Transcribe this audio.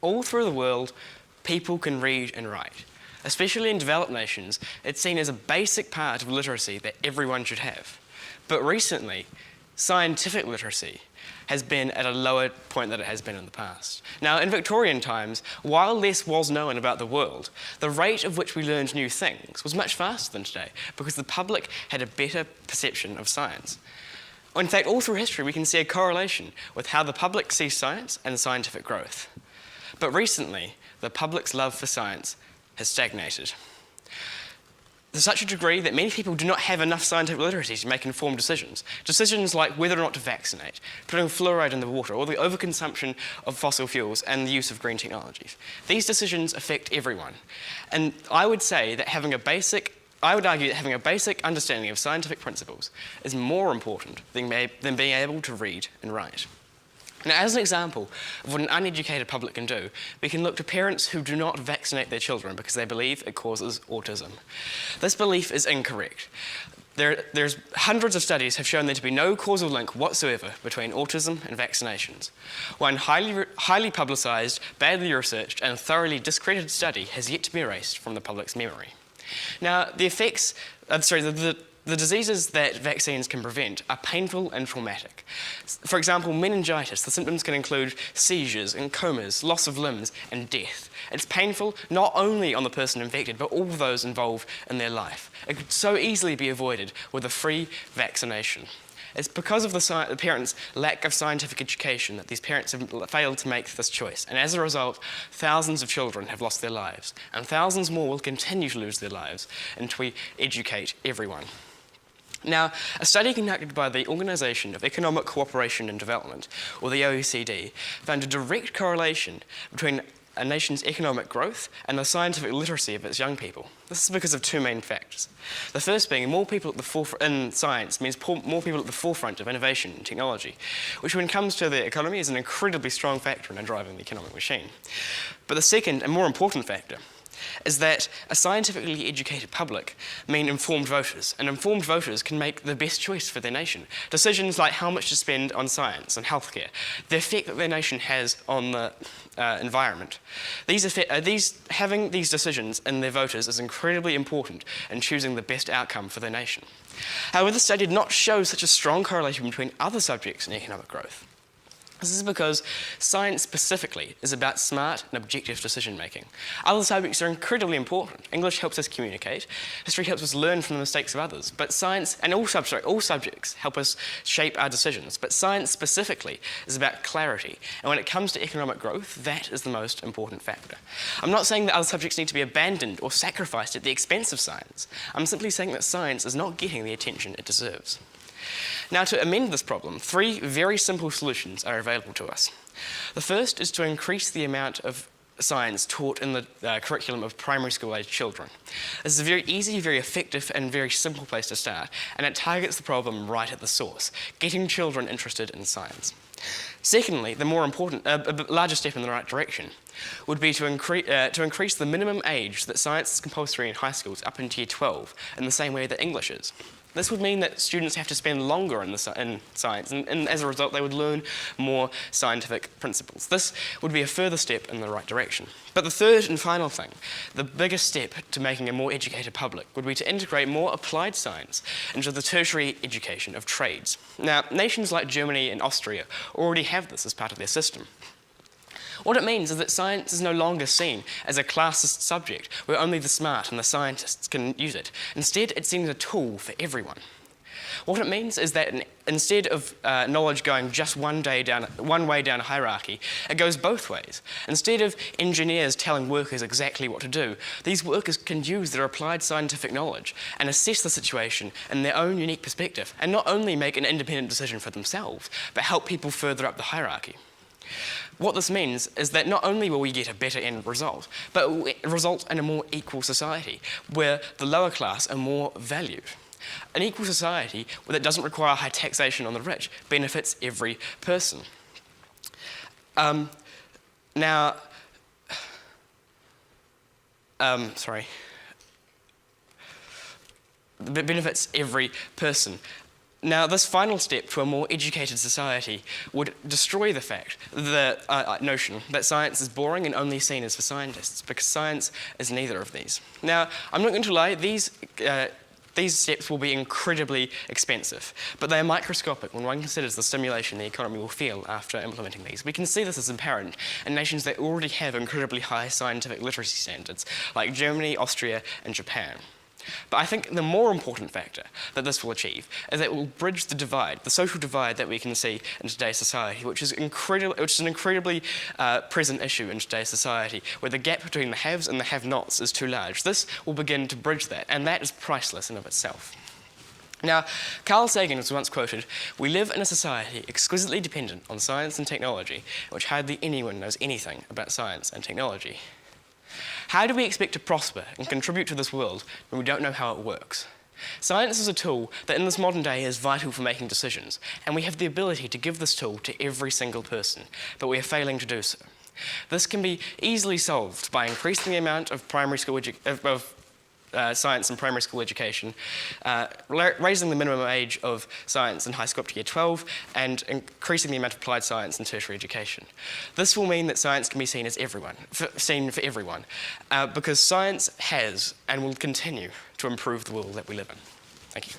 All through the world, people can read and write. Especially in developed nations, it's seen as a basic part of literacy that everyone should have. But recently, scientific literacy has been at a lower point than it has been in the past. Now, in Victorian times, while less was known about the world, the rate at which we learned new things was much faster than today because the public had a better perception of science. In fact, all through history, we can see a correlation with how the public sees science and scientific growth. But recently, the public's love for science has stagnated. To such a degree that many people do not have enough scientific literacy to make informed decisions. Decisions like whether or not to vaccinate, putting fluoride in the water, or the overconsumption of fossil fuels and the use of green technologies. These decisions affect everyone. And I would say that argue that having a basic understanding of scientific principles is more important than being able to read and write. Now, as an example of what an uneducated public can do, we can look to parents who do not vaccinate their children because they believe it causes autism. This belief is incorrect. There's hundreds of studies have shown there to be no causal link whatsoever between autism and vaccinations. One highly publicised, badly researched and thoroughly discredited study has yet to be erased from the public's memory. Now, the diseases that vaccines can prevent are painful and traumatic. For example, meningitis, the symptoms can include seizures and comas, loss of limbs, and death. It's painful not only on the person infected, but all those involved in their life. It could so easily be avoided with a free vaccination. It's because of the parents' lack of scientific education that these parents have failed to make this choice. And as a result, thousands of children have lost their lives, and thousands more will continue to lose their lives until we educate everyone. Now, a study conducted by the Organisation of Economic Cooperation and Development, or the OECD, found a direct correlation between a nation's economic growth and the scientific literacy of its young people. This is because of two main factors. The first being more people at the forefront in science means more people at the forefront of innovation and technology, which when it comes to the economy is an incredibly strong factor in driving the economic machine. But the second and more important factor is that a scientifically educated public mean informed voters, and informed voters can make the best choice for their nation. Decisions like how much to spend on science and healthcare, the effect that their nation has on the environment. Having these decisions in their voters is incredibly important in choosing the best outcome for their nation. However, this study did not show such a strong correlation between other subjects in economic growth. This is because science specifically is about smart and objective decision making. Other subjects are incredibly important. English helps us communicate, history helps us learn from the mistakes of others, but science, and all subjects help us shape our decisions, but science specifically is about clarity, and when it comes to economic growth, that is the most important factor. I'm not saying that other subjects need to be abandoned or sacrificed at the expense of science. I'm simply saying that science is not getting the attention it deserves. Now, to amend this problem, three very simple solutions are available to us. The first is to increase the amount of science taught in the curriculum of primary school-aged children. This is a very easy, very effective, and very simple place to start, and it targets the problem right at the source, getting children interested in science. Secondly, the more important, a larger step in the right direction, would be to increase the minimum age that science is compulsory in high schools up into Year 12, in the same way that English is. This would mean that students have to spend longer in science, and as a result, they would learn more scientific principles. This would be a further step in the right direction. But the third and final thing, the biggest step to making a more educated public, would be to integrate more applied science into the tertiary education of trades. Now, nations like Germany and Austria already have this as part of their system. What it means is that science is no longer seen as a classist subject where only the smart and the scientists can use it. Instead, it's seen as a tool for everyone. What it means is that instead of knowledge going just one way down a hierarchy, it goes both ways. Instead of engineers telling workers exactly what to do, these workers can use their applied scientific knowledge and assess the situation in their own unique perspective, and not only make an independent decision for themselves, but help people further up the hierarchy. What this means is that not only will we get a better end result, but it will result in a more equal society, where the lower class are more valued. An equal society that doesn't require high taxation on the rich benefits every person. Benefits every person. Now, this final step to a more educated society would destroy the notion that science is boring and only seen as for scientists, because science is neither of these. Now, I'm not going to lie, these steps will be incredibly expensive, but they are microscopic when one considers the stimulation the economy will feel after implementing these. We can see this as apparent in nations that already have incredibly high scientific literacy standards, like Germany, Austria, and Japan. But I think the more important factor that this will achieve is that it will bridge the divide, the social divide that we can see in today's society, which is an incredibly present issue in today's society, where the gap between the haves and the have-nots is too large. This will begin to bridge that, and that is priceless in of itself. Now, Carl Sagan was once quoted, "We live in a society exquisitely dependent on science and technology, in which hardly anyone knows anything about science and technology." How do we expect to prosper and contribute to this world when we don't know how it works? Science is a tool that in this modern day is vital for making decisions, and we have the ability to give this tool to every single person, but we are failing to do so. This can be easily solved by increasing the amount of science and primary school education, raising the minimum age of science in high school up to year 12, and increasing the amount of applied science in tertiary education. This will mean that science can be seen as seen for everyone, because science has and will continue to improve the world that we live in. Thank you.